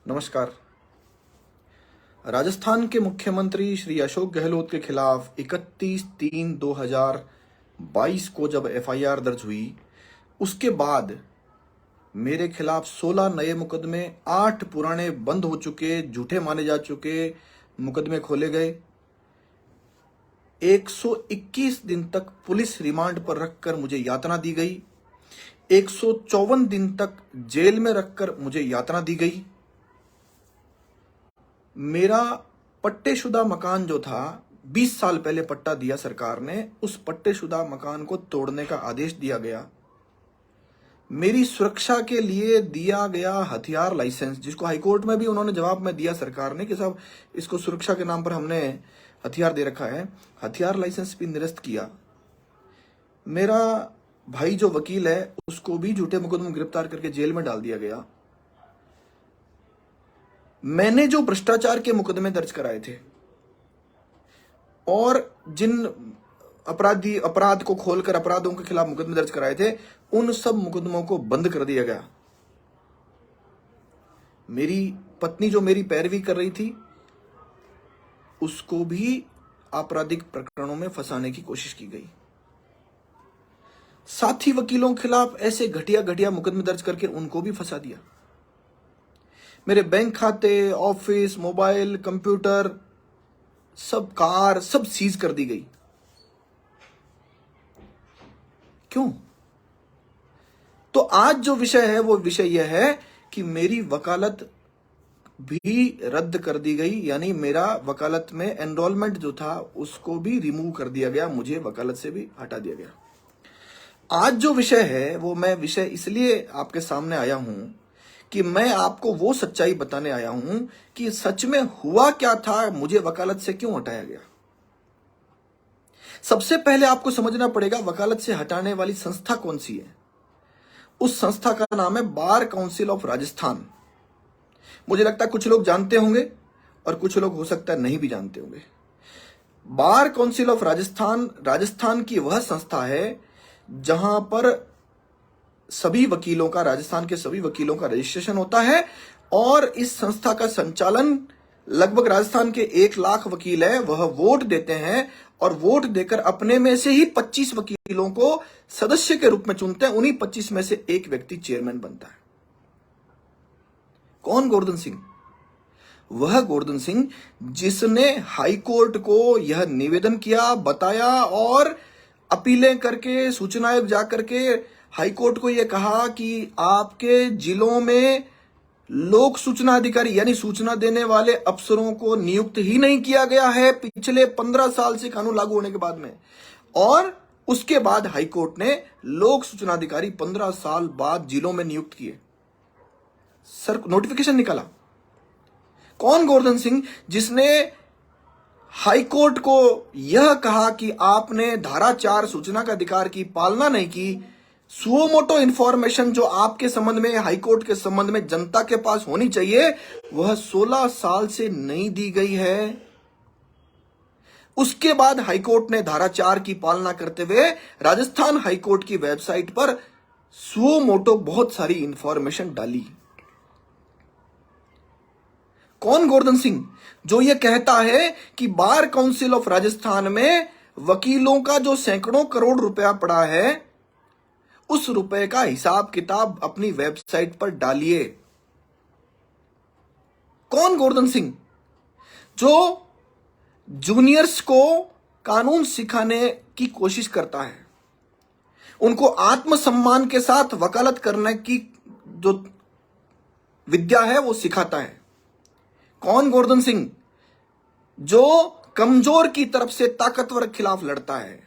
नमस्कार। राजस्थान के मुख्यमंत्री श्री अशोक गहलोत के खिलाफ 31/3/2022 को जब एफआईआर दर्ज हुई, उसके बाद मेरे खिलाफ 16 नए मुकदमे, 8 पुराने बंद हो चुके, झूठे माने जा चुके मुकदमे खोले गए। 121 दिन तक पुलिस रिमांड पर रखकर मुझे यातना दी गई। 154 दिन तक जेल में रखकर मुझे यातना दी गई। मेरा पट्टेशुदा मकान जो था, 20 साल पहले पट्टा दिया सरकार ने, उस पट्टेशुदा मकान को तोड़ने का आदेश दिया गया। मेरी सुरक्षा के लिए दिया गया हथियार लाइसेंस, जिसको हाईकोर्ट में भी उन्होंने जवाब में दिया सरकार ने कि साहब इसको सुरक्षा के नाम पर हमने हथियार दे रखा है, हथियार लाइसेंस भी निरस्त किया। मेरा भाई जो वकील है, उसको भी झूठे मुकदमे में गिरफ्तार करके जेल में डाल दिया गया। मैंने जो भ्रष्टाचार के मुकदमे दर्ज कराए थे और जिन अपराध को खोलकर अपराधों के खिलाफ मुकदमे दर्ज कराए थे, उन सब मुकदमों को बंद कर दिया गया। मेरी पत्नी जो मेरी पैरवी कर रही थी, उसको भी आपराधिक प्रकरणों में फंसाने की कोशिश की गई। साथी वकीलों के खिलाफ ऐसे घटिया मुकदमे दर्ज करके उनको भी फंसा दिया। मेरे बैंक खाते, ऑफिस, मोबाइल, कंप्यूटर, सब कार, सब सीज कर दी गई। क्यों? तो आज जो विषय है वो विषय यह है कि मेरी वकालत भी रद्द कर दी गई, यानी मेरा वकालत में एनरोलमेंट जो था उसको भी रिमूव कर दिया गया, मुझे वकालत से भी हटा दिया गया। आज जो विषय है वो मैं विषय इसलिए आपके सामने आया हूं कि मैं आपको वो सच्चाई बताने आया हूं कि सच में हुआ क्या था, मुझे वकालत से क्यों हटाया गया। सबसे पहले आपको समझना पड़ेगा वकालत से हटाने वाली संस्था कौन सी है। उस संस्था का नाम है बार काउंसिल ऑफ राजस्थान। मुझे लगता है कुछ लोग जानते होंगे और कुछ लोग हो सकता है नहीं भी जानते होंगे। Bar council of Rajasthan Rajasthan की वह संस्था है जहां पर सभी वकीलों का, राजस्थान के सभी वकीलों का रजिस्ट्रेशन होता है और इस संस्था का संचालन लगभग राजस्थान के 1 लाख वकील है, वह वोट देते हैं और वोट देकर अपने में से ही 25 वकीलों को सदस्य के रूप में चुनते हैं। उन्हीं 25 में से एक व्यक्ति चेयरमैन बनता है। कौन? गोवर्धन सिंह। वह गोवर्धन सिंह जिसने हाईकोर्ट को यह निवेदन किया, बताया और अपीलें करके, सूचना आयोग जाकर के हाईकोर्ट को यह कहा कि आपके जिलों में लोक सूचना अधिकारी यानी सूचना देने वाले अफसरों को नियुक्त ही नहीं किया गया है पिछले 15 साल से कानून लागू होने के बाद में। और उसके बाद हाईकोर्ट ने लोक सूचना अधिकारी 15 साल बाद जिलों में नियुक्त किए। सर, नोटिफिकेशन निकाला। कौन? गोवर्धन सिंह, जिसने हाईकोर्ट को यह कहा कि आपने धारा 4 सूचना का अधिकार की पालना नहीं की। सुओ मोटो इंफॉर्मेशन जो आपके संबंध में, हाईकोर्ट के संबंध में जनता के पास होनी चाहिए, वह 16 साल से नहीं दी गई है। उसके बाद हाईकोर्ट ने धारा 4 की पालना करते हुए राजस्थान हाईकोर्ट की वेबसाइट पर सुओ मोटो बहुत सारी इंफॉर्मेशन डाली। कौन? गोवर्धन सिंह, जो यह कहता है कि बार काउंसिल ऑफ राजस्थान में वकीलों का जो सैकड़ों करोड़ रुपया पड़ा है, उस रुपए का हिसाब किताब अपनी वेबसाइट पर डालिए। कौन? गोवर्धन सिंह, जो जूनियर्स को कानून सिखाने की कोशिश करता है, उनको आत्मसम्मान के साथ वकालत करने की जो विद्या है वो सिखाता है। कौन? गोवर्धन सिंह, जो कमजोर की तरफ से ताकतवर के खिलाफ लड़ता है।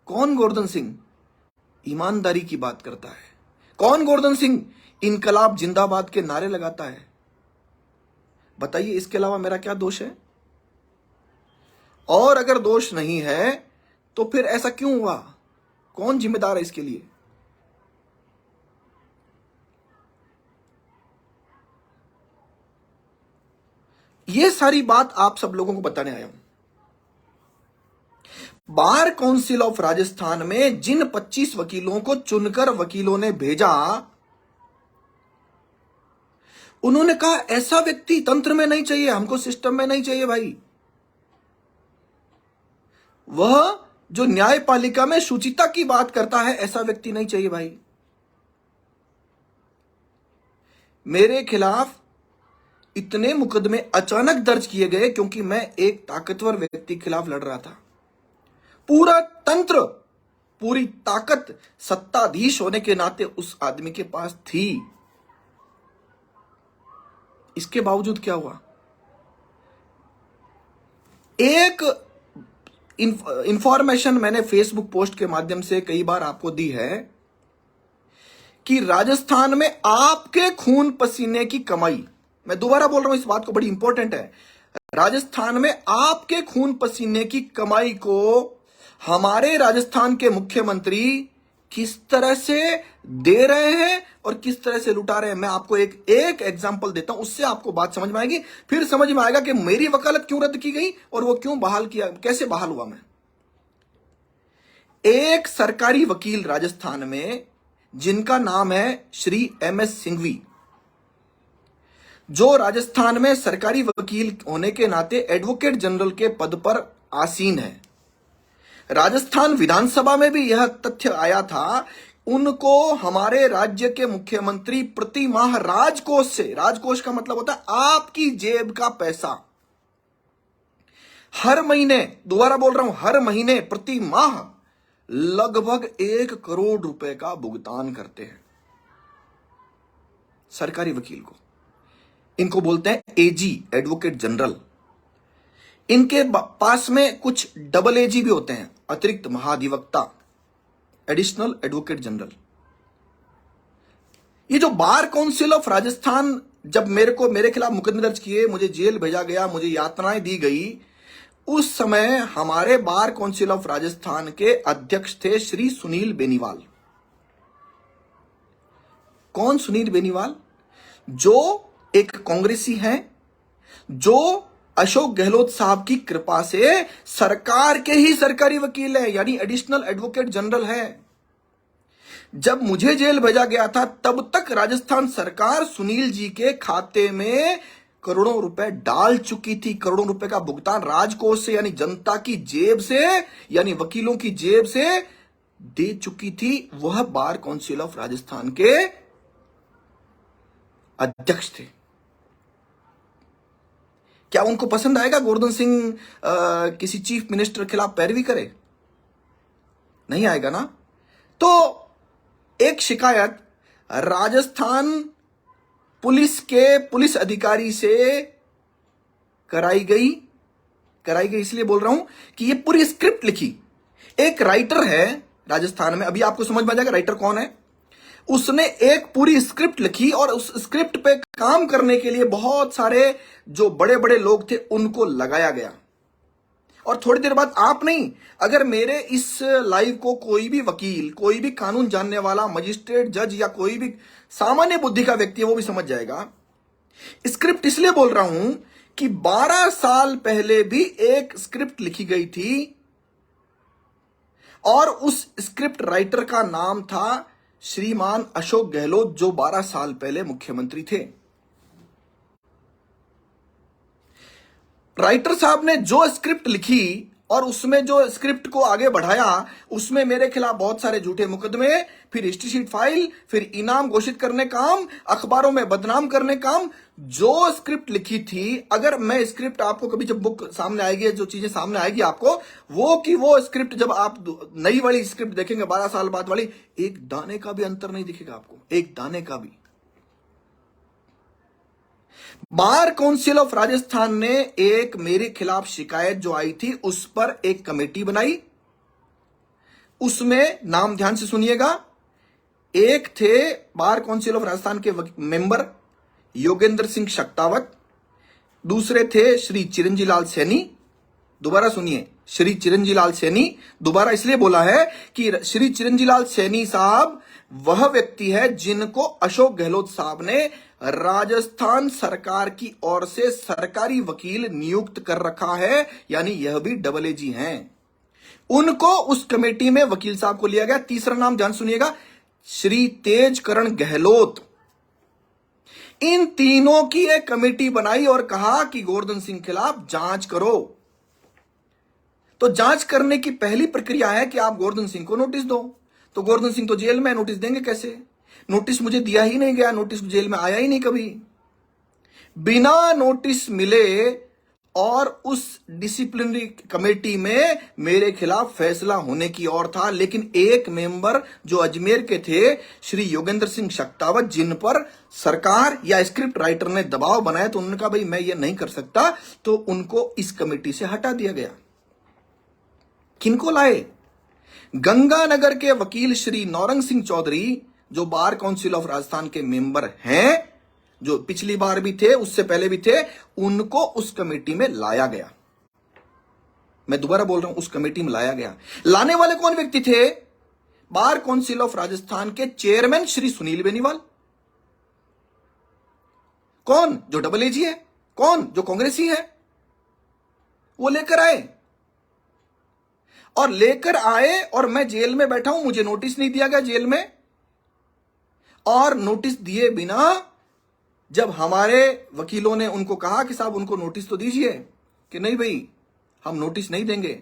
कौन? गोवर्धन सिंह, ईमानदारी की बात करता है। कौन? गोवर्धन सिंह, इनकलाब जिंदाबाद के नारे लगाता है। बताइए, इसके अलावा मेरा क्या दोष है? और अगर दोष नहीं है तो फिर ऐसा क्यों हुआ? कौन जिम्मेदार है इसके लिए? यह सारी बात आप सब लोगों को बताने आया हूं। बार काउंसिल ऑफ राजस्थान में जिन 25 वकीलों को चुनकर वकीलों ने भेजा, उन्होंने कहा ऐसा व्यक्ति तंत्र में नहीं चाहिए, हमको सिस्टम में नहीं चाहिए भाई। वह जो न्यायपालिका में शुचिता की बात करता है, ऐसा व्यक्ति नहीं चाहिए भाई। मेरे खिलाफ इतने मुकदमे अचानक दर्ज किए गए क्योंकि मैं एक ताकतवर व्यक्ति के खिलाफ लड़ रहा था। पूरा तंत्र, पूरी ताकत सत्ताधीश होने के नाते उस आदमी के पास थी। इसके बावजूद क्या हुआ? एक इंफॉर्मेशन मैंने फेसबुक पोस्ट के माध्यम से कई बार आपको दी है कि राजस्थान में आपके खून पसीने की कमाई, मैं दोबारा बोल रहा हूं, इस बात को, बड़ी इंपॉर्टेंट है, राजस्थान में आपके खून पसीने की कमाई को हमारे राजस्थान के मुख्यमंत्री किस तरह से दे रहे हैं और किस तरह से लुटा रहे हैं। मैं आपको एक एग्जांपल देता हूं, उससे आपको बात समझ में आएगी। फिर समझ में आएगा कि मेरी वकालत क्यों रद्द की गई और वो क्यों बहाल किया, कैसे बहाल हुआ मैं। एक सरकारी वकील राजस्थान में जिनका नाम है श्री MS सिंघवी, जो राजस्थान में सरकारी वकील होने के नाते एडवोकेट जनरल के पद पर आसीन है। राजस्थान विधानसभा में भी यह तथ्य आया था, उनको हमारे राज्य के मुख्यमंत्री प्रति माह राजकोष से, राजकोष का मतलब होता है आपकी जेब का पैसा, हर महीने, दोबारा बोल रहा हूं, हर महीने प्रति माह लगभग 1 करोड़ रुपए का भुगतान करते हैं सरकारी वकील को। इनको बोलते हैं AG, एडवोकेट जनरल। इनके पास में कुछ AA भी होते हैं, अतिरिक्त महाधिवक्ता, एडिशनल एडवोकेट जनरल। ये जो बार काउंसिल ऑफ राजस्थान, जब मेरे खिलाफ मुकदमे दर्ज किए, मुझे जेल भेजा गया, मुझे यातनाएं दी गई, उस समय हमारे बार काउंसिल ऑफ राजस्थान के अध्यक्ष थे श्री सुनील बेनीवाल। कौन सुनील बेनीवाल? जो एक कांग्रेसी हैं, जो अशोक गहलोत साहब की कृपा से सरकार के ही सरकारी वकील है, यानी एडिशनल एडवोकेट जनरल है। जब मुझे जेल भेजा गया था तब तक राजस्थान सरकार सुनील जी के खाते में करोड़ों रुपए डाल चुकी थी। करोड़ों रुपए का भुगतान राजकोष से, यानी जनता की जेब से, यानी वकीलों की जेब से दे चुकी थी। वह बार काउंसिल ऑफ राजस्थान के अध्यक्ष थे। क्या उनको पसंद आएगा गोवर्धन सिंह किसी चीफ मिनिस्टर के खिलाफ पैरवी करे? नहीं आएगा ना। तो एक शिकायत राजस्थान पुलिस के पुलिस अधिकारी से कराई गई इसलिए बोल रहा हूं कि ये पूरी स्क्रिप्ट लिखी एक राइटर है राजस्थान में। अभी आपको समझ में आ जाएगा राइटर कौन है। उसने एक पूरी स्क्रिप्ट लिखी और उस स्क्रिप्ट पे काम करने के लिए बहुत सारे जो बड़े बड़े लोग थे उनको लगाया गया। और थोड़ी देर बाद, आप नहीं, अगर मेरे इस लाइव को कोई भी वकील, कोई भी कानून जानने वाला, मजिस्ट्रेट, जज या कोई भी सामान्य बुद्धि का व्यक्ति है वो भी समझ जाएगा। स्क्रिप्ट इसलिए बोल रहा हूं कि 12 साल पहले भी एक स्क्रिप्ट लिखी गई थी और उस स्क्रिप्ट राइटर का नाम था श्रीमान अशोक गहलोत, जो 12 साल पहले मुख्यमंत्री थे। राइटर साहब ने जो स्क्रिप्ट लिखी और उसमें जो स्क्रिप्ट को आगे बढ़ाया, उसमें मेरे खिलाफ बहुत सारे झूठे मुकदमे, फिर हिस्ट्री शीट फाइल, फिर इनाम घोषित करने काम, अखबारों में बदनाम करने काम। जो स्क्रिप्ट लिखी थी, अगर मैं स्क्रिप्ट आपको कभी जब बुक सामने आएगी, जो चीजें सामने आएगी आपको, वो स्क्रिप्ट जब आप नई वाली स्क्रिप्ट देखेंगे 12 साल बाद वाली, एक दाने का भी अंतर नहीं दिखेगा आपको, एक दाने का भी। बार काउंसिल ऑफ राजस्थान ने एक मेरे खिलाफ शिकायत जो आई थी उस पर एक कमेटी बनाई। उसमें नाम ध्यान से सुनिएगा, एक थे बार काउंसिल ऑफ राजस्थान के मेंबर योगेंद्र सिंह शक्तावत, दूसरे थे श्री चिरंजी लाल सैनी। दोबारा सुनिए, श्री चिरंजी लाल सैनी। दोबारा इसलिए बोला है कि श्री चिरंजी लाल सैनी साहब वह व्यक्ति है जिनको अशोक गहलोत साहब ने राजस्थान सरकार की ओर से सरकारी वकील नियुक्त कर रखा है, यानी यह भी AA हैं। उनको उस कमेटी में वकील साहब को लिया गया। तीसरा नाम ध्यान सुनिएगा, श्री तेज करण गहलोत। इन तीनों की एक कमेटी बनाई और कहा कि गोवर्धन सिंह खिलाफ जांच करो। तो जांच करने की पहली प्रक्रिया है कि आप गोवर्धन सिंह को नोटिस दो। तो गोवर्धन सिंह तो जेल में, नोटिस देंगे कैसे? नोटिस मुझे दिया ही नहीं गया, नोटिस जेल में आया ही नहीं कभी। बिना नोटिस मिले और उस डिसिप्लिनरी कमेटी में मेरे खिलाफ फैसला होने की ओर था, लेकिन एक मेंबर जो अजमेर के थे, श्री योगेंद्र सिंह शक्तावत, जिन पर सरकार या स्क्रिप्ट राइटर ने दबाव बनाया, तो उन्होंने कहा भाई मैं ये नहीं कर सकता, तो उनको इस कमेटी से हटा दिया गया। किनको लाए? गंगानगर के वकील श्री नौरंग सिंह चौधरी, जो बार काउंसिल ऑफ राजस्थान के मेंबर हैं, जो पिछली बार भी थे, उससे पहले भी थे, उनको उस कमेटी में लाया गया। मैं दोबारा बोल रहा हूं, उस कमेटी में लाया गया। लाने वाले कौन व्यक्ति थे? बार काउंसिल ऑफ राजस्थान के चेयरमैन श्री सुनील बेनीवाल। कौन? जो डबल एजी है। कौन? जो कांग्रेसी है। वो लेकर आए, और लेकर आए, और मैं जेल में बैठा हूं, मुझे नोटिस नहीं दिया गया जेल में। और नोटिस दिए बिना जब हमारे वकीलों ने उनको कहा कि साहब उनको नोटिस तो दीजिए, कि नहीं भाई हम नोटिस नहीं देंगे,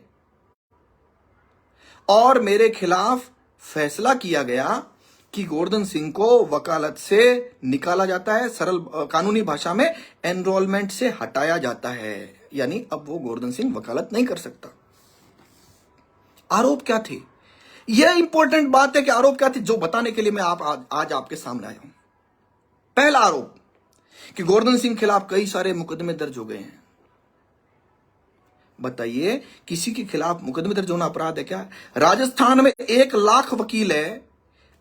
और मेरे खिलाफ फैसला किया गया कि गोवर्धन सिंह को वकालत से निकाला जाता है, सरल कानूनी भाषा में एनरोलमेंट से हटाया जाता है, यानी अब वो गोवर्धन सिंह वकालत नहीं कर सकता। आरोप क्या थे? यह इंपॉर्टेंट बात है कि आरोप क्या थे, जो बताने के लिए मैं आज आपके सामने आया हूं। पहला आरोप कि गोवर्धन सिंह खिलाफ कई सारे मुकदमे दर्ज हो गए हैं। बताइए, किसी के खिलाफ मुकदमे दर्ज होना अपराध है क्या? राजस्थान में 1 लाख वकील है।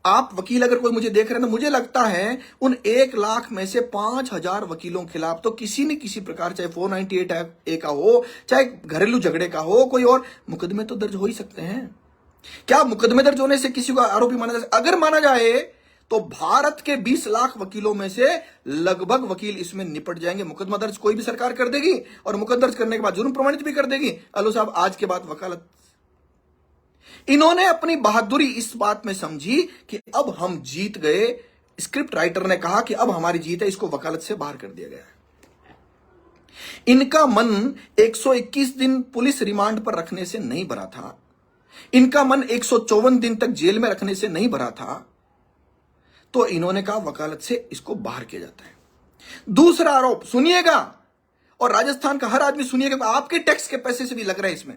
आप वकील अगर कोई मुझे देख रहे हैं तो मुझे लगता है उन 1 लाख में से 5,000 वकीलों के खिलाफ तो किसी न किसी प्रकार, चाहे 498A का हो, चाहे घरेलू झगड़े का हो, कोई और मुकदमे तो दर्ज हो ही सकते हैं। क्या मुकदमे दर्ज होने से किसी को आरोपी माना जाए? अगर माना जाए तो भारत के 20 लाख वकीलों में से लगभग वकील इसमें निपट जाएंगे। मुकदमा दर्ज कोई भी सरकार कर देगी, और मुकदमा दर्ज करने के बाद जुर्म प्रमाणित भी कर देगी। अलो साहब आज के बाद वकालत। इन्होंने अपनी बहादुरी इस बात में समझी कि अब हम जीत गए। स्क्रिप्ट राइटर ने कहा कि अब हमारी जीत है, इसको वकालत से बाहर कर दिया गया है। इनका मन 121 दिन पुलिस रिमांड पर रखने से नहीं भरा था। इनका मन 154 दिन तक जेल में रखने से नहीं भरा था। तो इन्होंने कहा वकालत से इसको बाहर किया जाता है। दूसरा आरोप सुनिएगा, और राजस्थान का हर आदमी सुनिएगा, आपके टैक्स के पैसे से भी लग रहा है इसमें।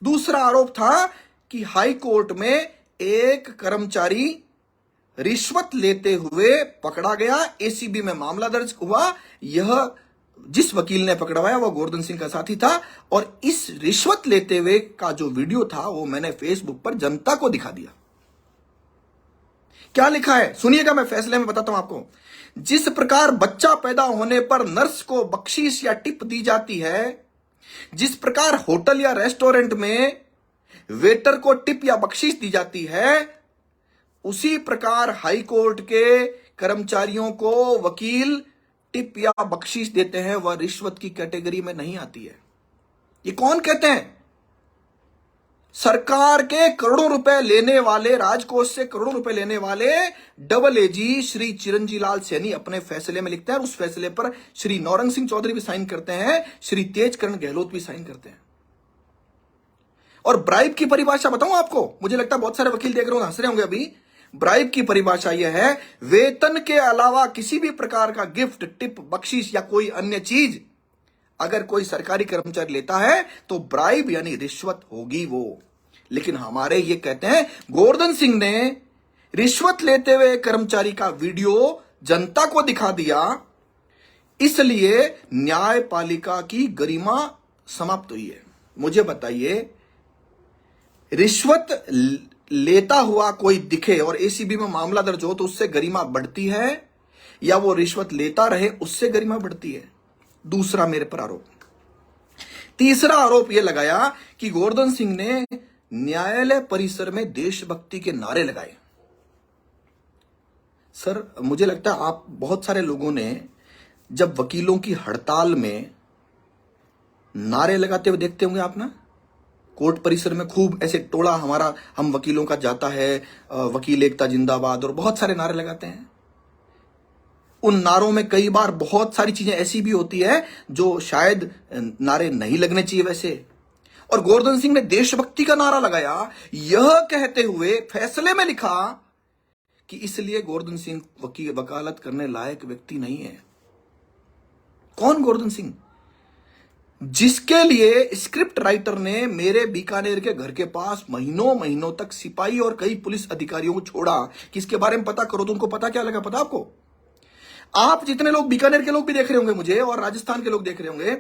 दूसरा आरोप था कि हाई कोर्ट में एक कर्मचारी रिश्वत लेते हुए पकड़ा गया। एसीबी में मामला दर्ज हुआ। यह जिस वकील ने पकड़वाया वह गोवर्धन सिंह का साथी था, और इस रिश्वत लेते हुए का जो वीडियो था वो मैंने फेसबुक पर जनता को दिखा दिया। क्या लिखा है सुनिएगा, मैं फैसले में बताता हूं आपको। जिस प्रकार बच्चा पैदा होने पर नर्स को बख्शीश या टिप दी जाती है, जिस प्रकार होटल या रेस्टोरेंट में वेटर को टिप या बख्शीश दी जाती है, उसी प्रकार हाई कोर्ट के कर्मचारियों को वकील टिप या बख्शीश देते हैं। वह रिश्वत की कैटेगरी में नहीं आती है। ये कौन कहते हैं? सरकार के करोड़ों रुपए लेने वाले, राजकोष से करोड़ों रुपए लेने वाले डबल एजी श्री चिरंजी लाल सैनी अपने फैसले में लिखते हैं, और उस फैसले पर श्री नौरंग सिंह चौधरी भी साइन करते हैं, श्री तेजकरण गहलोत भी साइन करते हैं। और ब्राइब की परिभाषा बताऊं आपको, मुझे लगता है बहुत सारे वकील देख रहे होंगे, हंस रहे होंगे अभी। ब्राइब की परिभाषा यह है, वेतन के अलावा किसी भी प्रकार का गिफ्ट, टिप, बख्शीश या कोई अन्य चीज अगर कोई सरकारी कर्मचारी लेता है तो ब्राइब यानी रिश्वत होगी वो। लेकिन हमारे ये कहते हैं गोवर्धन सिंह ने रिश्वत लेते हुए कर्मचारी का वीडियो जनता को दिखा दिया, इसलिए न्यायपालिका की गरिमा समाप्त हुई है। मुझे बताइए, रिश्वत लेता हुआ कोई दिखे और एसीबी में मामला दर्ज हो तो उससे गरिमा बढ़ती है, या वो रिश्वत लेता रहे उससे गरिमा बढ़ती है? दूसरा मेरे पर आरोप। तीसरा आरोप यह लगाया कि गोवर्धन सिंह ने न्यायालय परिसर में देशभक्ति के नारे लगाए। सर, मुझे लगता है आप बहुत सारे लोगों ने जब वकीलों की हड़ताल में नारे लगाते हुए देखते होंगे आप ना, कोर्ट परिसर में खूब ऐसे टोला हमारा, हम वकीलों का जाता है, वकील एकता जिंदाबाद, और बहुत सारे नारे लगाते हैं। उन नारों में कई बार बहुत सारी चीजें ऐसी भी होती है जो शायद नारे नहीं लगने चाहिए वैसे। और गोवर्धन सिंह ने देशभक्ति का नारा लगाया, यह कहते हुए फैसले में लिखा कि इसलिए गोवर्धन सिंह वकालत करने लायक व्यक्ति नहीं है। कौन गोवर्धन सिंह? जिसके लिए स्क्रिप्ट राइटर ने मेरे बीकानेर के घर के पास महीनों महीनों तक सिपाही और कई पुलिस अधिकारियों को छोड़ा कि इसके बारे में पता करो। तो उनको पता क्या लगा? पता आपको? आप जितने लोग बीकानेर के लोग भी देख रहे होंगे मुझे, और राजस्थान के लोग देख रहे होंगे,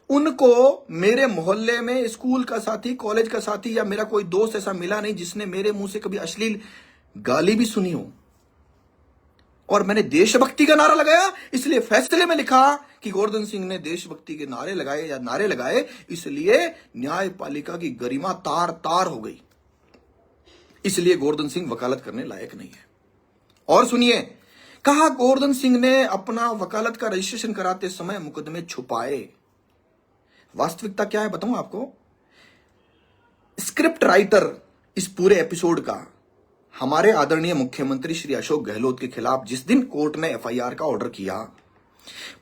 उनको मेरे मोहल्ले में स्कूल का साथी, कॉलेज का साथी या मेरा कोई दोस्त ऐसा मिला नहीं जिसने मेरे मुंह से कभी अश्लील गाली भी सुनी हो। और मैंने देशभक्ति का नारा लगाया, इसलिए फैसले में लिखा कि गोवर्धन सिंह ने देशभक्ति के नारे लगाए, इसलिए न्यायपालिका की गरिमा तार तार हो गई, इसलिए गोवर्धन सिंह वकालत करने लायक नहीं है। और सुनिए, कहा गोवर्धन सिंह ने अपना वकालत का रजिस्ट्रेशन कराते समय मुकदमे छुपाए। वास्तविकता क्या है बताऊं आपको? स्क्रिप्ट राइटर इस पूरे एपिसोड का हमारे आदरणीय मुख्यमंत्री श्री अशोक गहलोत के खिलाफ जिस दिन कोर्ट ने एफआईआर का ऑर्डर किया,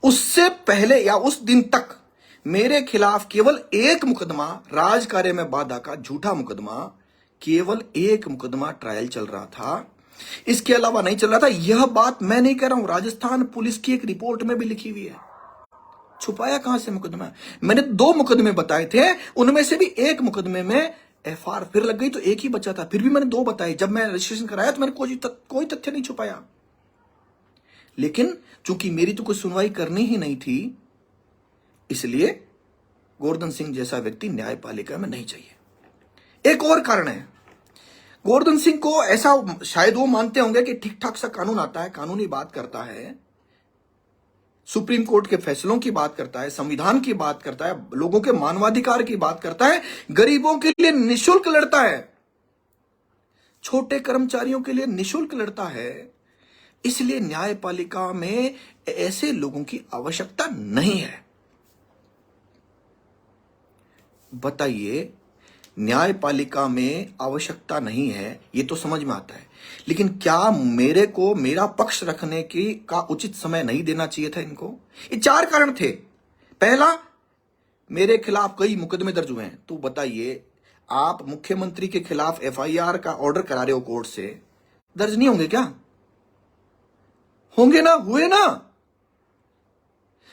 उससे पहले या उस दिन तक मेरे खिलाफ केवल एक मुकदमा, राजकार्य में बाधा का झूठा मुकदमा, केवल एक मुकदमा ट्रायल चल रहा था, इसके अलावा नहीं चल रहा था। यह बात मैं नहीं कह रहा हूं, राजस्थान पुलिस की एक रिपोर्ट में भी लिखी हुई है। छुपाया कहां से मुकदमा? मैंने 2 मुकदमे बताए थे, उनमें से भी एक मुकदमे में एफआईआर फिर लग गई तो एक ही बचा था, फिर भी मैंने 2 बताए। जब मैं रजिस्ट्रेशन कराया तो मैंने कोई तथ्य नहीं छुपाया, लेकिन चूंकि मेरी तो कोई सुनवाई करनी ही नहीं थी, इसलिए गोवर्धन सिंह जैसा व्यक्ति न्यायपालिका में नहीं चाहिए। एक और कारण है, गोवर्धन सिंह को ऐसा शायद वो मानते होंगे कि ठीक ठाक सा कानून आता है, कानूनी बात करता है, सुप्रीम कोर्ट के फैसलों की बात करता है, संविधान की बात करता है, लोगों के मानवाधिकार की बात करता है, गरीबों के लिए निःशुल्क लड़ता है, छोटे कर्मचारियों के लिए निःशुल्क लड़ता है, इसलिए न्यायपालिका में ऐसे लोगों की आवश्यकता नहीं है। बताइए, न्यायपालिका में आवश्यकता नहीं है, ये तो समझ में आता है, लेकिन क्या मेरे को मेरा पक्ष रखने का उचित समय नहीं देना चाहिए था इनको? ये 4 कारण थे। पहला, मेरे खिलाफ कई मुकदमे दर्ज हुए हैं। तो बताइए, आप मुख्यमंत्री के खिलाफ एफआईआर का ऑर्डर करा रहे हो कोर्ट से, दर्ज नहीं होंगे क्या? होंगे ना, हुए ना।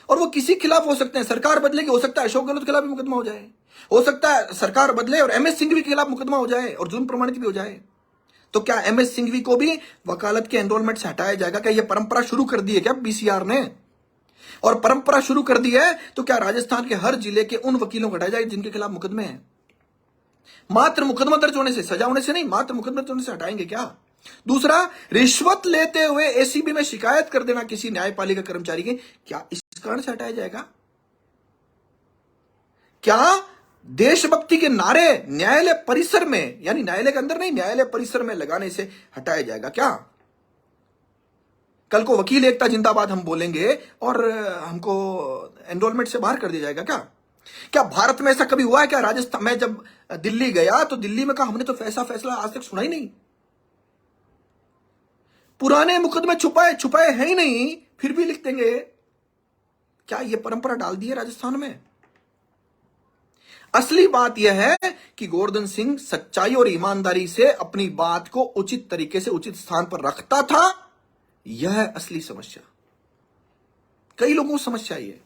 और वो किसी खिलाफ हो सकते हैं, सरकार बदलेगी, हो सकता है अशोक गहलोत के खिलाफ भी मुकदमा हो जाए, हो सकता है सरकार बदले और एमएस सिंघवी के खिलाफ मुकदमा हो जाए और जुर्म प्रमाणित भी हो जाए। तो क्या एमएस सिंघवी को भी वकालत के एनरोलमेंट से हटाया जाएगा? क्या यह परंपरा शुरू कर दी है क्या बीसीआर ने? और परंपरा शुरू कर दी है तो क्या राजस्थान के हर जिले के उन वकीलों को हटाया जाएगा जिनके खिलाफ मुकदमे हैं? मात्र मुकदमा दर्ज होने से, सजा होने से नहीं, मात्र मुकदमा दर्ज होने से हटाएंगे क्या? दूसरा, रिश्वत लेते हुए एसीबी में शिकायत कर देना किसी न्यायपालिका कर्मचारी की, क्या इस कारण से हटाया जाएगा? क्या देशभक्ति के नारे न्यायालय परिसर में, यानी न्यायालय के अंदर नहीं, न्यायालय परिसर में लगाने से हटाया जाएगा क्या? कल को वकील एकता जिंदाबाद हम बोलेंगे और हमको एनरोलमेंट से बाहर कर दिया जाएगा क्या? क्या भारत में ऐसा कभी हुआ है क्या? राजस्थान में जब दिल्ली गया तो दिल्ली में कहा हमने तो ऐसा फैसला आज तक सुना ही नहीं, पुराने मुकदमे छुपाए हैं ही नहीं, फिर भी लिख देंगे। क्या यह परंपरा डाल दी है राजस्थान में? असली बात यह है कि गोवर्धन सिंह सच्चाई और ईमानदारी से अपनी बात को उचित तरीके से उचित स्थान पर रखता था। यह है असली समस्या। कई लोगों को समस्या ये,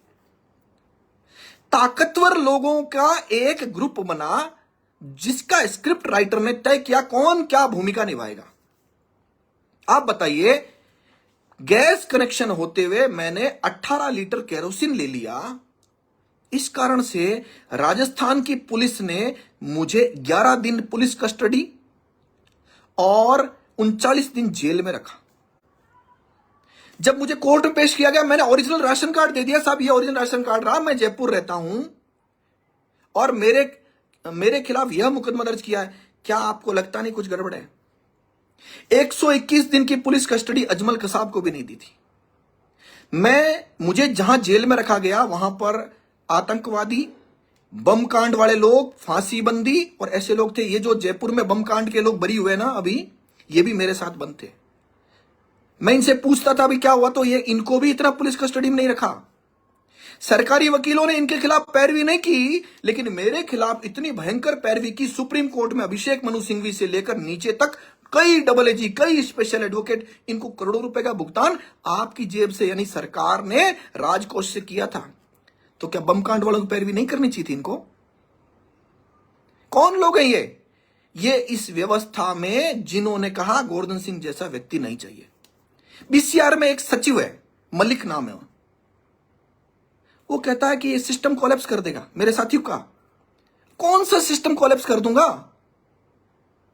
ताकतवर लोगों का एक ग्रुप बना जिसका स्क्रिप्ट राइटर ने तय किया कौन क्या भूमिका निभाएगा। आप बताइए, गैस कनेक्शन होते हुए मैंने 18 लीटर केरोसिन ले लिया, इस कारण से राजस्थान की पुलिस ने मुझे 11 दिन पुलिस कस्टडी और 39 दिन जेल में रखा। जब मुझे कोर्ट में पेश किया गया, मैंने ओरिजिनल राशन कार्ड दे दिया, साहब ये ओरिजिनल राशन कार्ड रहा, मैं जयपुर रहता हूं और मेरे खिलाफ यह मुकदमा दर्ज किया है। क्या आपको लगता नहीं कुछ गड़बड़ है? 121 दिन की पुलिस कस्टडी अजमल कसाब को भी नहीं दी थी। मुझे जहां जेल में रखा गया वहां पर आतंकवादी, बम कांड वाले लोग, फांसी बंदी और ऐसे लोग थे। ये जो जयपुर में बम कांड के लोग बरी हुए ना अभी, ये भी मेरे साथ बंद थे। मैं इनसे पूछता था भी क्या हुआ, तो ये इनको भी इतना पुलिस कस्टडी में नहीं रखा। सरकारी वकीलों ने इनके खिलाफ पैरवी नहीं की, लेकिन मेरे खिलाफ इतनी भयंकर पैरवी की सुप्रीम कोर्ट में। अभिषेक मनु सिंघवी से लेकर नीचे तक कई डबल एजी, कई स्पेशल एडवोकेट, इनको करोड़ों रुपए का भुगतान आपकी जेब से यानी सरकार ने राजकोष से किया था। तो क्या बम कांड वालों की पैरवी नहीं करनी चाहिए थी इनको? कौन लोग हैं ये इस व्यवस्था में जिन्होंने कहा गोवर्धन सिंह जैसा व्यक्ति नहीं चाहिए। बीसीआर में एक सचिव है, मलिक नाम है, वो कहता है कि ये सिस्टम कोलैप्स कर देगा। मेरे साथियों का कौन सा सिस्टम कोलैप्स कर दूंगा?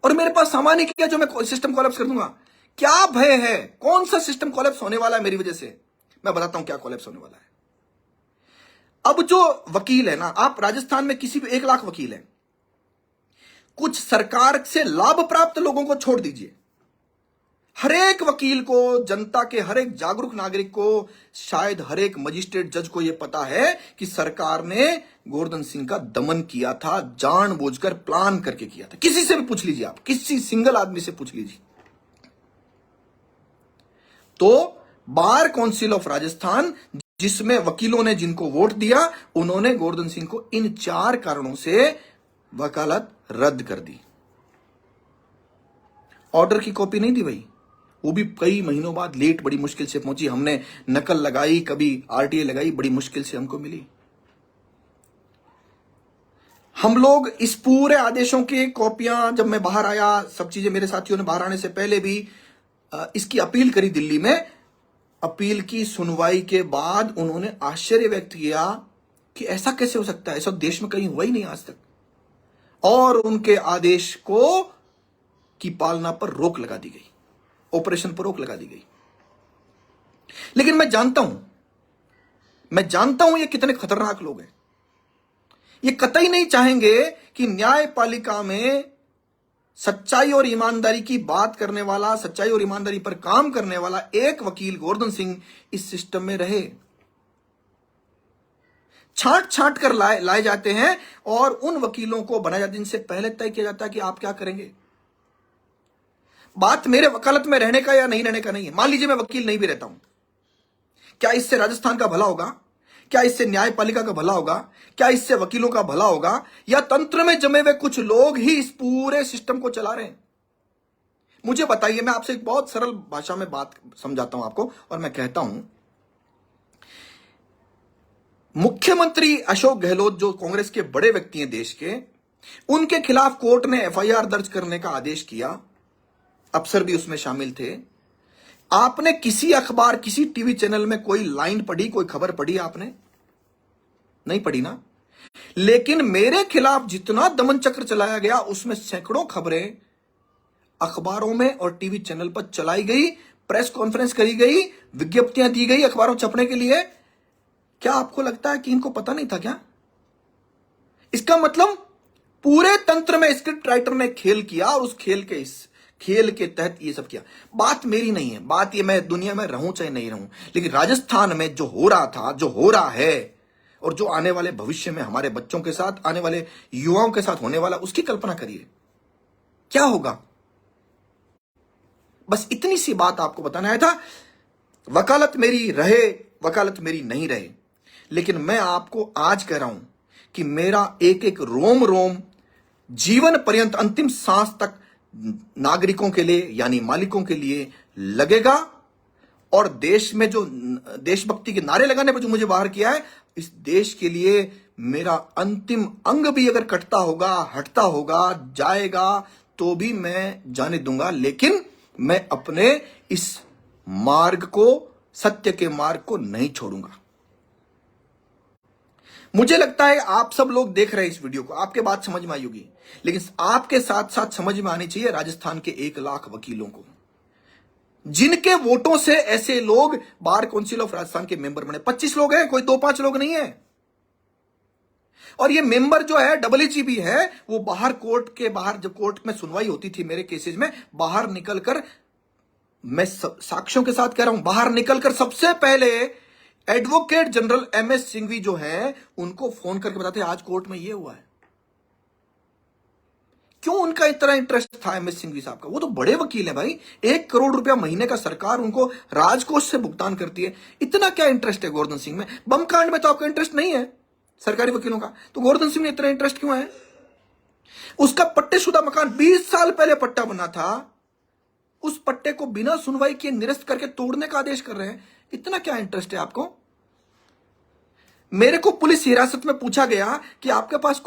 और मेरे पास सामान ही क्या जो मैं सिस्टम कोलैप्स कर दूंगा? क्या भय है? कौन सा सिस्टम कोलैप्स होने वाला है मेरी वजह से? मैं बताता हूं क्या कोलैप्स होने वाला है। अब जो वकील है ना, आप राजस्थान में किसी भी 1 लाख वकील है, कुछ सरकार से लाभ प्राप्त लोगों को छोड़ दीजिए, हर एक वकील को, जनता के हर एक जागरूक नागरिक को, शायद हर एक मजिस्ट्रेट जज को यह पता है कि सरकार ने गोवर्धन सिंह का दमन किया था, जानबूझकर प्लान करके किया था। किसी से भी पूछ लीजिए, आप किसी सिंगल आदमी से पूछ लीजिए। तो बार काउंसिल ऑफ राजस्थान, जिसमें वकीलों ने जिनको वोट दिया, उन्होंने गोवर्धन सिंह को इन 4 कारणों से वकालत रद्द कर दी। ऑर्डर की कॉपी नहीं दी भाई, वो भी कई महीनों बाद लेट, बड़ी मुश्किल से पहुंची। हमने नकल लगाई, कभी आरटीए लगाई, बड़ी मुश्किल से हमको मिली। हम लोग इस पूरे आदेशों की कॉपियां, जब मैं बाहर आया, सब चीजें मेरे साथियों ने बाहर आने से पहले भी इसकी अपील करी दिल्ली में। अपील की सुनवाई के बाद उन्होंने आश्चर्य व्यक्त किया कि ऐसा कैसे हो सकता है, ऐसा देश में कहीं हुआ ही नहीं आज तक। और उनके आदेश को की पालना पर रोक लगा दी गई, ऑपरेशन पर रोक लगा दी गई। लेकिन मैं जानता हूं ये कितने खतरनाक लोग हैं। ये कतई नहीं चाहेंगे कि न्यायपालिका में सच्चाई और ईमानदारी की बात करने वाला, सच्चाई और ईमानदारी पर काम करने वाला एक वकील गोवर्धन सिंह इस सिस्टम में रहे। छांट छांट कर लाए जाते हैं और उन वकीलों को बनाया जाता है जिनसे पहले तय किया जाता है कि आप क्या करेंगे। बात मेरे वकालत में रहने का या नहीं रहने का नहीं है। मान लीजिए मैं वकील नहीं भी रहता हूं, क्या इससे राजस्थान का भला होगा? क्या इससे न्यायपालिका का भला होगा? क्या इससे वकीलों का भला होगा? या तंत्र में जमे हुए कुछ लोग ही इस पूरे सिस्टम को चला रहे हैं? मुझे बताइए। मैं आपसे एक बहुत सरल भाषा में बात समझाता हूं आपको, और मैं कहता हूं, मुख्यमंत्री अशोक गहलोत, जो कांग्रेस के बड़े व्यक्ति हैं देश के, उनके खिलाफ कोर्ट ने एफआईआर दर्ज करने का आदेश किया। अफसर भी उसमें शामिल थे। आपने किसी अखबार, किसी टीवी चैनल में कोई लाइन पढ़ी, कोई खबर पढ़ी? आपने नहीं पढ़ी ना। लेकिन मेरे खिलाफ जितना दमन चक्र चलाया गया, उसमें सैकड़ों खबरें अखबारों में और टीवी चैनल पर चलाई गई, प्रेस कॉन्फ्रेंस करी गई, विज्ञप्तियां दी गई अखबारों छपने के लिए। क्या आपको लगता है कि इनको पता नहीं था क्या? इसका मतलब पूरे तंत्र में स्क्रिप्ट राइटर ने खेल किया, और उस खेल के तहत ये सब किया। बात मेरी नहीं है, बात ये, मैं दुनिया में रहूं चाहे नहीं रहूं, लेकिन राजस्थान में जो हो रहा था, जो हो रहा है, और जो आने वाले भविष्य में हमारे बच्चों के साथ, आने वाले युवाओं के साथ होने वाला, उसकी कल्पना करिए क्या होगा। बस इतनी सी बात आपको बताना आया था। वकालत मेरी रहे, वकालत मेरी नहीं रहे, लेकिन मैं आपको आज कह रहा हूं कि मेरा एक एक रोम रोम जीवन पर्यंत, अंतिम सांस तक नागरिकों के लिए यानी मालिकों के लिए लगेगा। और देश में जो देशभक्ति के नारे लगाने पर जो मुझे बाहर किया है, इस देश के लिए मेरा अंतिम अंग भी अगर कटता होगा, हटता होगा, जाएगा, तो भी मैं जाने दूंगा। लेकिन मैं अपने इस मार्ग को, सत्य के मार्ग को नहीं छोड़ूंगा। मुझे लगता है आप सब लोग देख रहे हैं इस वीडियो को, आपके बात समझ में आई होगी, लेकिन आपके साथ साथ समझ में आनी चाहिए राजस्थान के 1 लाख वकीलों को, जिनके वोटों से ऐसे लोग बार काउंसिल ऑफ राजस्थान के मेंबर बने। 25 लोग हैं, कोई 2-5 लोग नहीं है। और ये मेंबर जो है डब्ल्यूजीबी है, वो बाहर कोर्ट के बाहर, जब कोर्ट में सुनवाई होती थी मेरे केसेस में, बाहर निकलकर, मैं साक्ष्यों के साथ कह रहा हूं, बाहर निकलकर सबसे पहले एडवोकेट जनरल एमएस सिंघवी जो है, उनको फोन करके बताते आज कोर्ट में ये हुआ है। क्यों उनका इतना इंटरेस्ट था एमएस सिंघवी साहब का? वो तो बड़े वकील हैं भाई, 1 करोड़ रुपया महीने का सरकार उनको राजकोष से भुगतान करती है। इतना क्या इंटरेस्ट है गोवर्धन सिंह में? बम कांड में तो आपका इंटरेस्ट नहीं है सरकारी वकीलों का, तो गोवर्धन सिंह में इतना इंटरेस्ट क्यों है? उसका पट्टेशुदा मकान 20 साल पहले पट्टा बना था, उस पट्टे को बिना सुनवाई किए निरस्त करके तोड़ने का आदेश कर रहे हैं। इतना क्या इंटरेस्ट है आपको? मेरे को पुलिस हिरासत में पूछा गया कि आपके पास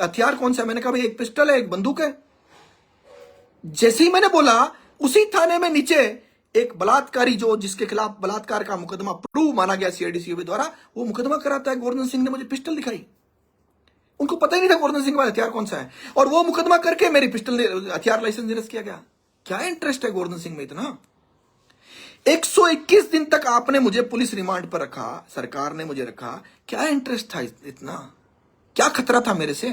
हथियार कौन सा है? मैंने कहा भाई एक पिस्टल है, एक बंदूक है। जैसे ही मैंने बोला, उसी थाने में नीचे एक बलात्कारी जिसके खिलाफ बलात्कार का मुकदमा प्रूव माना गया सीआईडी द्वारा, वो मुकदमा कराता है। गोवर्धन सिंह ने मुझे पिस्टल दिखाई। उनको पता ही नहीं था गोवर्धन सिंह के पास हथियार कौन सा है, और वो मुकदमा करके मेरी पिस्टल हथियार लाइसेंस निरस्त किया गया। क्या इंटरेस्ट है गोवर्धन सिंह में इतना? 121 दिन तक आपने मुझे पुलिस रिमांड पर रखा, सरकार ने मुझे रखा। क्या इंटरेस्ट था इतना? क्या खतरा था मेरे से?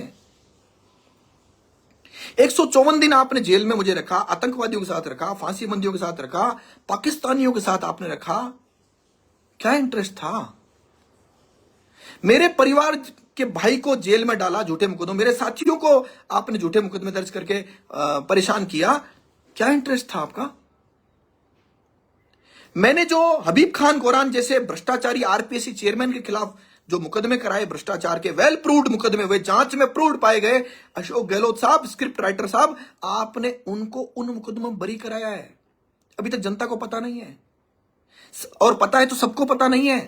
154 दिन आपने जेल में मुझे रखा, आतंकवादियों के साथ रखा, फांसी बंदियों के साथ रखा, पाकिस्तानियों के साथ आपने रखा। क्या इंटरेस्ट था? मेरे परिवार के भाई को जेल में डाला झूठे मुकदमों, मेरे साथियों को आपने झूठे मुकदमे दर्ज करके परेशान किया। क्या इंटरेस्ट था आपका? मैंने जो हबीब खान गोरान जैसे भ्रष्टाचारी आरपीएससी चेयरमैन के खिलाफ जो मुकदमे कराए, भ्रष्टाचार के वेल प्रूव्ड मुकदमे हुए, जांच में प्रूव्ड पाए गए, अशोक गहलोत साहब, स्क्रिप्ट राइटर साहब, आपने उनको उन मुकदमों में बरी कराया है। अभी तक जनता को पता नहीं है, और पता है तो सबको पता नहीं है।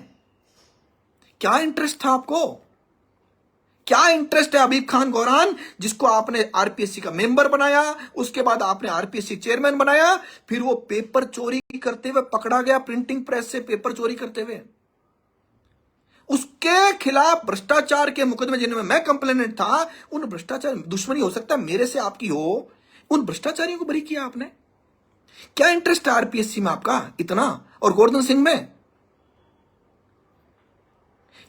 क्या इंटरेस्ट था आपको? क्या इंटरेस्ट है हबीब खान गोरान, जिसको आपने आरपीएससी का मेंबर बनाया, उसके बाद आपने आरपीएससी चेयरमैन बनाया, फिर वो पेपर चोरी करते हुए पकड़ा गया, प्रिंटिंग प्रेस से पेपर चोरी करते हुए। उसके खिलाफ भ्रष्टाचार के मुकदमे जिनमें मैं कंप्लेनेंट था, उन भ्रष्टाचार दुश्मनी हो सकता है मेरे से आपकी हो, उन भ्रष्टाचारियों को बरी किया आपने। क्या इंटरेस्ट है आरपीएससी में आपका इतना, और गोवर्धन सिंह में?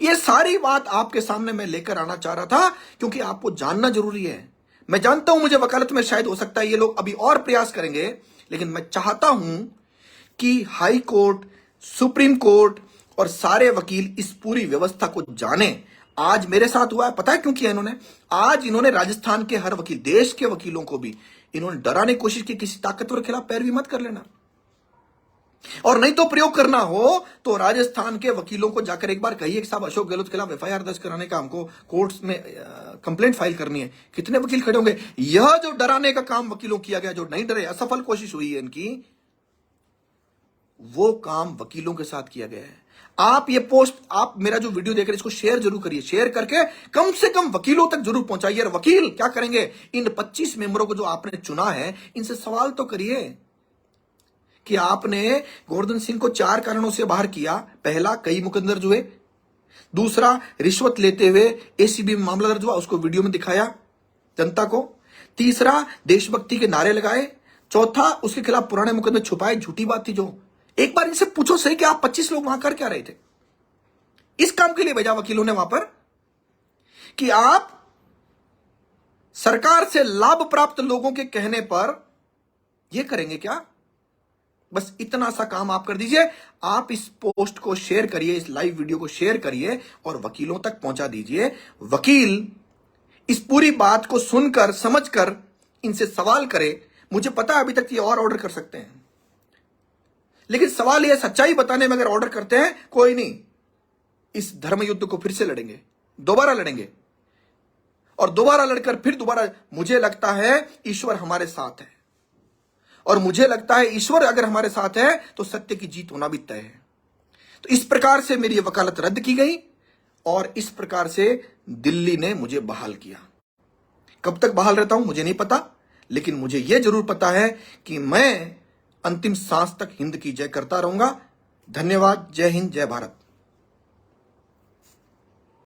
ये सारी बात आपके सामने मैं लेकर आना चाह रहा था, क्योंकि आपको जानना जरूरी है। मैं जानता हूं मुझे वकालत में शायद हो सकता है ये लोग अभी और प्रयास करेंगे, लेकिन मैं चाहता हूं कि हाई कोर्ट, सुप्रीम कोर्ट और सारे वकील इस पूरी व्यवस्था को जाने। आज मेरे साथ हुआ है, पता है क्यों किया इन्होंने? आज इन्होंने राजस्थान के हर वकील, देश के वकीलों को भी इन्होंने डराने की कोशिश की, किसी ताकतवर के खिलाफ पैरवी मत कर लेना, और नहीं तो प्रयोग करना हो तो राजस्थान के वकीलों को जाकर एक बार कहिए कि साहब अशोक गहलोत के खिलाफ एफआईआर दर्ज कराने का, हमको कोर्ट्स में कंप्लेंट फाइल करनी है। कितने वकील खड़े होंगे? यह जो डराने का काम वकीलों किया गया, जो नहीं डरे, असफल कोशिश हुई है इनकी, वो काम वकीलों के साथ किया गया है। आप ये पोस्ट, आप मेरा जो वीडियो देख रहे हैं, इसको शेयर जरूर करिए, शेयर करके कम से कम वकीलों तक जरूर पहुंचाइए। और वकील क्या करेंगे? इन 25 मेंबरों को जो आपने चुना है, इनसे सवाल तो करिए कि आपने गोवर्धन सिंह को 4 कारणों से बाहर किया। पहला, कई मुकदमे दर्ज हुए। दूसरा, रिश्वत लेते हुए एसीबी में मामला दर्ज हुआ, उसको वीडियो में दिखाया जनता को। तीसरा, देशभक्ति के नारे लगाए। चौथा, उसके खिलाफ पुराने मुकदमे छुपाए, झूठी बात थी जो। एक बार इनसे पूछो सही कि आप 25 लोग वहां कर क्या रहे थे? इस काम के लिए भेजा वकीलों ने वहां पर कि आप सरकार से लाभ प्राप्त लोगों के कहने पर यह करेंगे क्या? बस इतना सा काम आप कर दीजिए। आप इस पोस्ट को शेयर करिए, इस लाइव वीडियो को शेयर करिए और वकीलों तक पहुंचा दीजिए। वकील इस पूरी बात को सुनकर, समझकर इनसे सवाल करे। मुझे पता है अभी तक ये और ऑर्डर कर सकते हैं, लेकिन सवाल यह, सच्चाई बताने में अगर ऑर्डर करते हैं, कोई नहीं, इस धर्म युद्ध को फिर से लड़ेंगे, दोबारा लड़ेंगे, और दोबारा लड़कर फिर दोबारा। मुझे लगता है ईश्वर हमारे साथ है, और मुझे लगता है ईश्वर अगर हमारे साथ है तो सत्य की जीत होना भी तय है। तो इस प्रकार से मेरी वकालत रद्द की गई, और इस प्रकार से दिल्ली ने मुझे बहाल किया। कब तक बहाल रहता हूं मुझे नहीं पता, लेकिन मुझे यह जरूर पता है कि मैं अंतिम सांस तक हिंद की जय करता रहूंगा। धन्यवाद। जय हिंद, जय भारत।